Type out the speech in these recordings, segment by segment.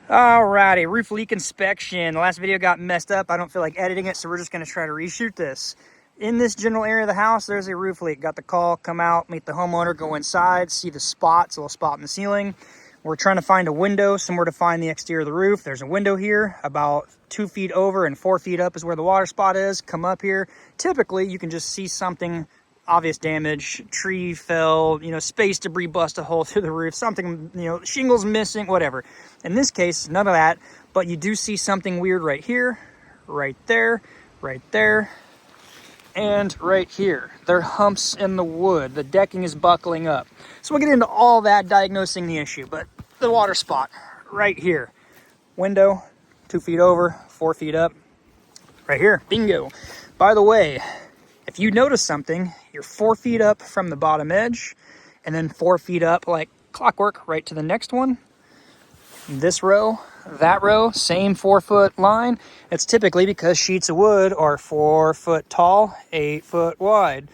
Alrighty, roof leak inspection. The last video got messed up. I don't feel like editing it, so we're just going to try to reshoot this. In this general area of the house, there's a roof leak. Got the call, come out, meet the homeowner, go inside, see the spots, a little spot in the ceiling. We're trying to find a window, somewhere to find the exterior of the roof. There's a window here, about 2 feet over and 4 feet up is where the water spot is. Come up here. Typically, you can just see something, obvious damage, tree fell, space debris bust a hole through the roof, something, shingles missing, whatever. In this case, none of that, but you do see something weird right here, right there, and right here. There are humps in the wood. The decking is buckling up. So we'll get into all that, diagnosing the issue, but the water spot right here. Window, 2 feet over, 4 feet up, right here, bingo. By the way, if you notice something, you're 4 feet up from the bottom edge, and then 4 feet up like clockwork right to the next one. This row, that row, same 4 foot line. It's typically because sheets of wood are 4 foot tall, 8 foot wide.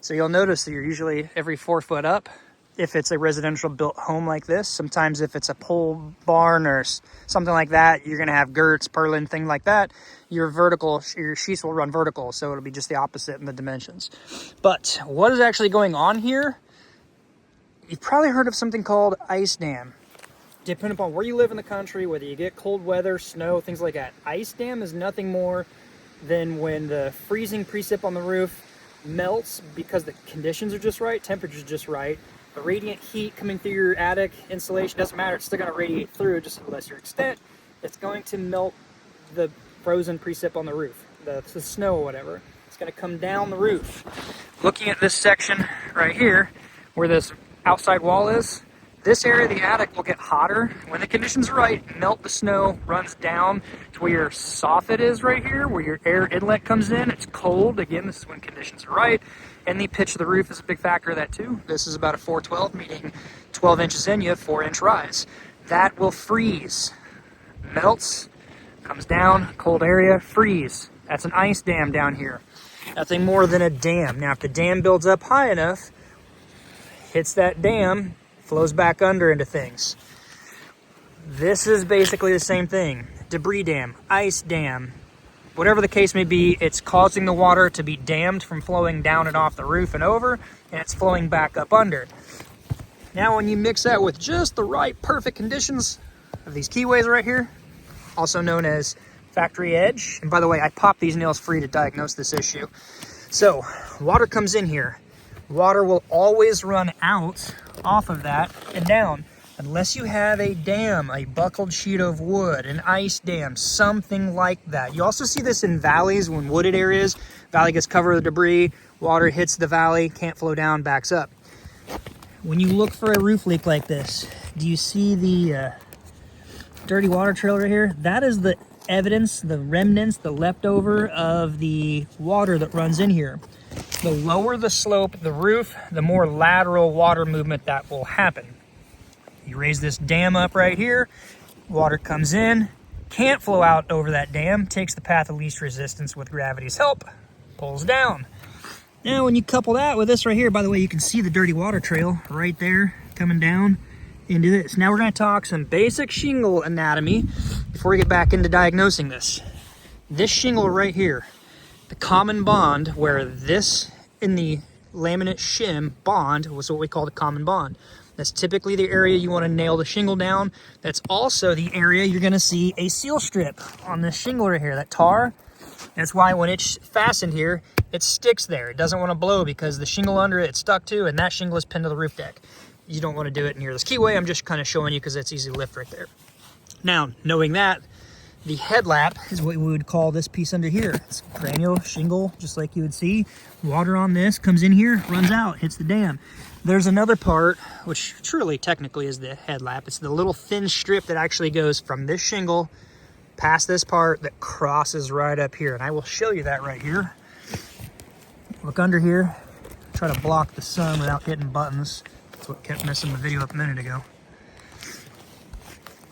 So you'll notice that you're usually every 4 foot up if it's a residential built home like this. Sometimes if it's a pole barn or something like that, you're gonna have girts, purlin, thing like that. Your sheets will run vertical, so it'll be just the opposite in the dimensions. But what is actually going on here? You've probably heard of something called ice dam. Depending upon where you live in the country, whether you get cold weather, snow, things like that. Ice dam is nothing more than when the freezing precip on the roof melts because the conditions are just right, temperature's just right. The radiant heat coming through your attic insulation, doesn't matter, it's still going to radiate through just to a lesser extent. It's going to melt the frozen precip on the roof, the snow or whatever. It's going to come down the roof. Looking at this section right here, where this outside wall is, this area of the attic will get hotter. When the conditions are right, melt the snow, runs down to where your soffit is right here, where your air inlet comes in. It's cold. Again, this is when conditions are right. And the pitch of the roof is a big factor of that too. This is about a 412, meaning 12 inches in, you have 4-inch rise. That will freeze. Melts, comes down, cold area, freeze. That's an ice dam down here. Nothing more than a dam. Now, if the dam builds up high enough, hits that dam, flows back under into things. This is basically the same thing. Debris dam, ice dam, whatever the case may be, it's causing the water to be dammed from flowing down and off the roof and over, and it's flowing back up under. Now when you mix that with just the right perfect conditions of these keyways right here, also known as factory edge, and by the way, I popped these nails free to diagnose this issue. So water comes in here. Water will always run out off of that and down unless you have a dam, a buckled sheet of wood, an ice dam, something like that. You also see this in valleys, when wooded areas, valley gets covered with debris, water hits the valley, can't flow down, backs up. When you look for a roof leak like this, do you see the dirty water trail right here? That is the evidence, the remnants, the leftover of the water that runs in here. The lower the slope of the roof, the more lateral water movement that will happen. You raise this dam up right here, water comes in, can't flow out over that dam, takes the path of least resistance with gravity's help, pulls down. Now when you couple that with this right here, by the way, you can see the dirty water trail right there coming down into this. Now we're going to talk some basic shingle anatomy before we get back into diagnosing this. This shingle right here, the common bond where this in the laminate shim bond was what we call the common bond. That's typically the area you want to nail the shingle down. That's also the area you're going to see a seal strip on this shingle right here, that tar. That's why when it's fastened here, it sticks there. It doesn't want to blow because the shingle under it, it's stuck to, and that shingle is pinned to the roof deck. You don't want to do it near this keyway. I'm just kind of showing you because it's easy to lift right there. Now, knowing that, the headlap is what we would call this piece under here. It's granule shingle, just like you would see. Water on this comes in here, runs out, hits the dam. There's another part, which truly technically is the headlap. It's the little thin strip that actually goes from this shingle past this part that crosses right up here. And I will show you that right here. Look under here. Try to block the sun without hitting buttons. That's what kept messing the video up a minute ago.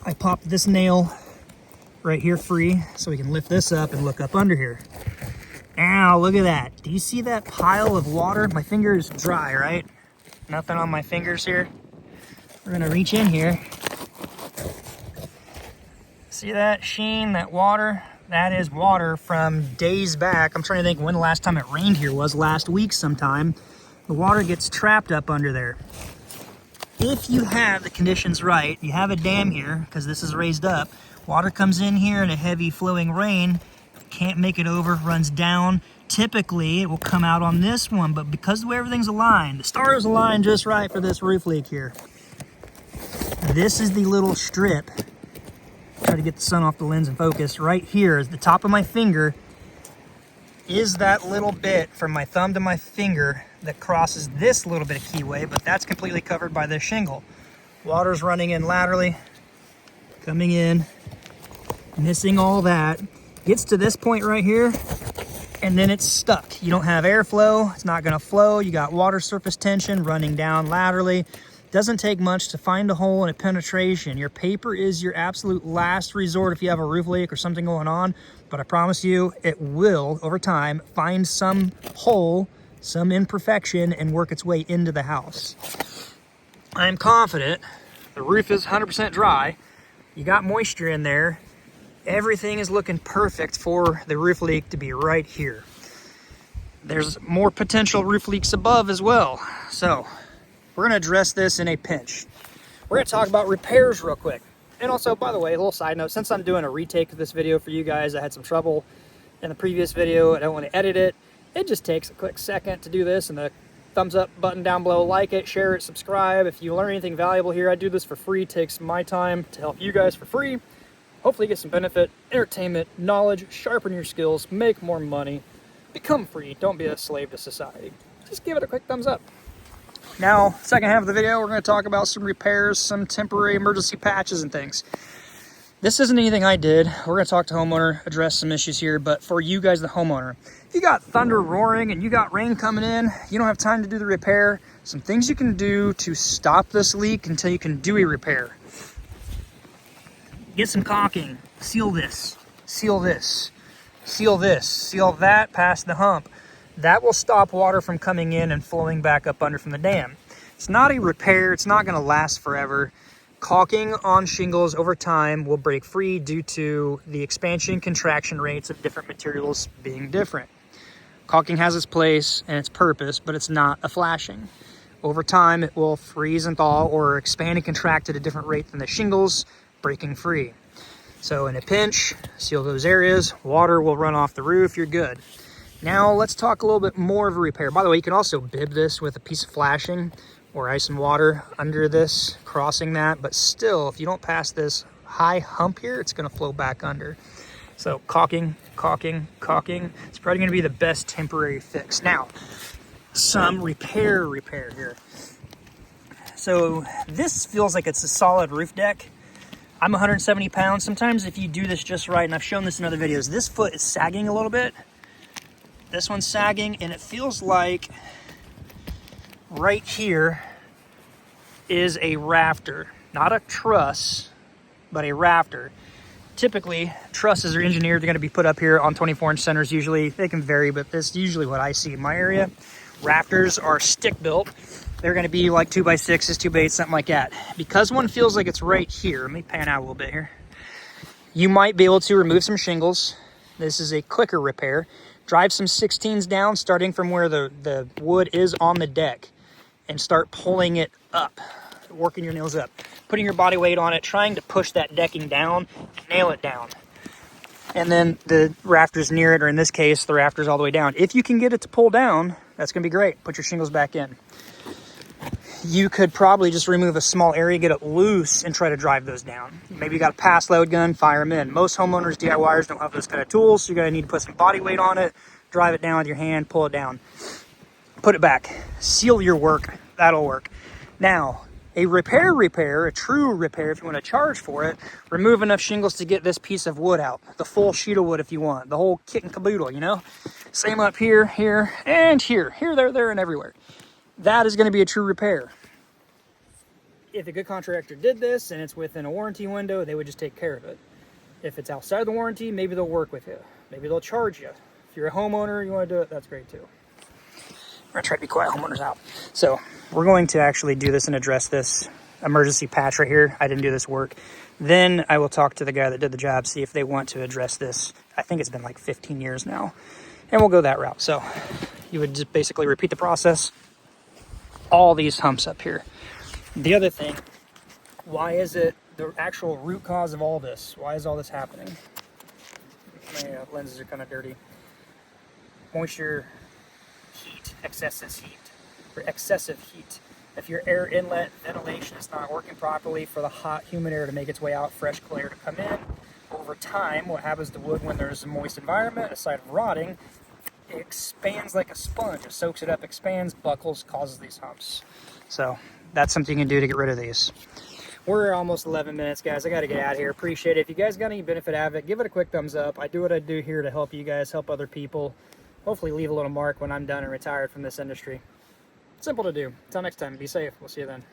I popped this nail right here free so we can lift this up and look up under here. Now look at that. Do you see that pile of water? My finger is dry, right? Nothing on my fingers here. We're gonna reach in here See that sheen, that water? That is water from days back. I'm trying to think when the last time it rained here was, last week sometime. The water gets trapped up under there. If you have the conditions right, you have a dam here, because this is raised up, water comes in here in a heavy flowing rain, can't make it over, runs down. Typically, it will come out on this one, but because the way everything's aligned, the stars align just right for this roof leak here. This is the little strip. Try to get the sun off the lens and focus. Right here is the top of my finger, is that little bit from my thumb to my finger that crosses this little bit of keyway, but that's completely covered by this shingle. Water's running in laterally, coming in, missing all that. Gets to this point right here, and then it's stuck. You don't have airflow, it's not gonna flow. You got water surface tension running down laterally. Doesn't take much to find a hole and a penetration. Your paper is your absolute last resort if you have a roof leak or something going on, but I promise you it will, over time, find some hole, some imperfection, and work its way into the house. I am confident the roof is 100% dry. You got moisture in there. Everything is looking perfect for the roof leak to be right here. There's more potential roof leaks above as well. So we're gonna address this in a pinch. We're gonna talk about repairs real quick. And also, by the way, a little side note, since I'm doing a retake of this video for you guys, I had some trouble in the previous video. I don't want to edit it. It just takes a quick second to do this, and the thumbs up button down below, like it, share it, subscribe. If you learn anything valuable here, I do this for free. It takes my time to help you guys for free. Hopefully get some benefit, entertainment, knowledge, sharpen your skills, make more money, become free. Don't be a slave to society. Just give it a quick thumbs up. Now, second half of the video, we're going to talk about some repairs, some temporary emergency patches and things. This isn't anything I did. We're going to talk to homeowner, address some issues here, but for you guys, the homeowner, if you got thunder roaring and you got rain coming in, you don't have time to do the repair, some things you can do to stop this leak until you can do a repair. Get some caulking, seal this, seal this, seal this, seal that past the hump. That will stop water from coming in and flowing back up under from the dam. It's not a repair, it's not gonna last forever. Caulking on shingles over time will break free due to the expansion contraction rates of different materials being different. Caulking has its place and its purpose, but it's not a flashing. Over time, it will freeze and thaw or expand and contract at a different rate than the shingles, breaking free. So in a pinch, seal those areas, water will run off the roof, you're good. Now let's talk a little bit more of a repair. By the way, you can also bib this with a piece of flashing or ice and water under this, crossing that, but still, if you don't pass this high hump here, it's gonna flow back under. So caulking, caulking, caulking, it's probably gonna be the best temporary fix. Now, some repair here. So this feels like it's a solid roof deck. I'm 170 pounds. Sometimes if you do this just right, and I've shown this in other videos, this foot is sagging a little bit. This one's sagging, and it feels like right here is a rafter. Not a truss, but a rafter. Typically, trusses are engineered. They're going to be put up here on 24-inch centers usually. They can vary, but this is usually what I see in my area. Rafters are stick-built. They're going to be like 2x6s, 2x8s, something like that. Because one feels like it's right here, let me pan out a little bit here. You might be able to remove some shingles. This is a quicker repair. Drive some 16s down, starting from where the wood is on the deck, and start pulling it up, working your nails up, putting your body weight on it, trying to push that decking down, nail it down. And then the rafters near it, or in this case, the rafters all the way down. If you can get it to pull down, that's gonna be great. Put your shingles back in. You could probably just remove a small area, get it loose, and try to drive those down. Maybe you got a pass load gun, fire them in. Most homeowners, DIYers, don't have those kind of tools, so you're gonna need to put some body weight on it, drive it down with your hand, pull it down, put it back, seal your work, that'll work. Now, a repair, a true repair, if you want to charge for it, remove enough shingles to get this piece of wood out, the full sheet of wood if you want, the whole kit and caboodle, you know? Same up here, here, and here, there, and everywhere. That is going to be a true repair. If a good contractor did this and it's within a warranty window, they would just take care of it. If it's outside the warranty, maybe they'll work with you. Maybe they'll charge you. If you're a homeowner, you want to do it, that's great too. We're going to try to be quiet, homeowners out. So we're going to actually do this and address this emergency patch right here. I didn't do this work. Then I will talk to the guy that did the job, see if they want to address this. I think it's been like 15 years now, and we'll go that route. So you would just basically repeat the process. All these humps up here. The other thing, why is it the actual root cause of all this? Why is all this happening? My lenses are kind of dirty. Moisture, heat, excessive heat. If your air inlet ventilation is not working properly for the hot, humid air to make its way out, fresh, cool air to come in, over time, what happens to wood when there's a moist environment, aside from rotting, it expands like a sponge. It soaks it up, expands, buckles, causes these humps. So that's something you can do to get rid of these. We're almost 11 minutes, guys. I got to get out of here. Appreciate it. If you guys got any benefit out of it, give it a quick thumbs up. I do what I do here to help you guys, help other people. Hopefully leave a little mark when I'm done and retired from this industry. Simple to do. Until next time, be safe. We'll see you then.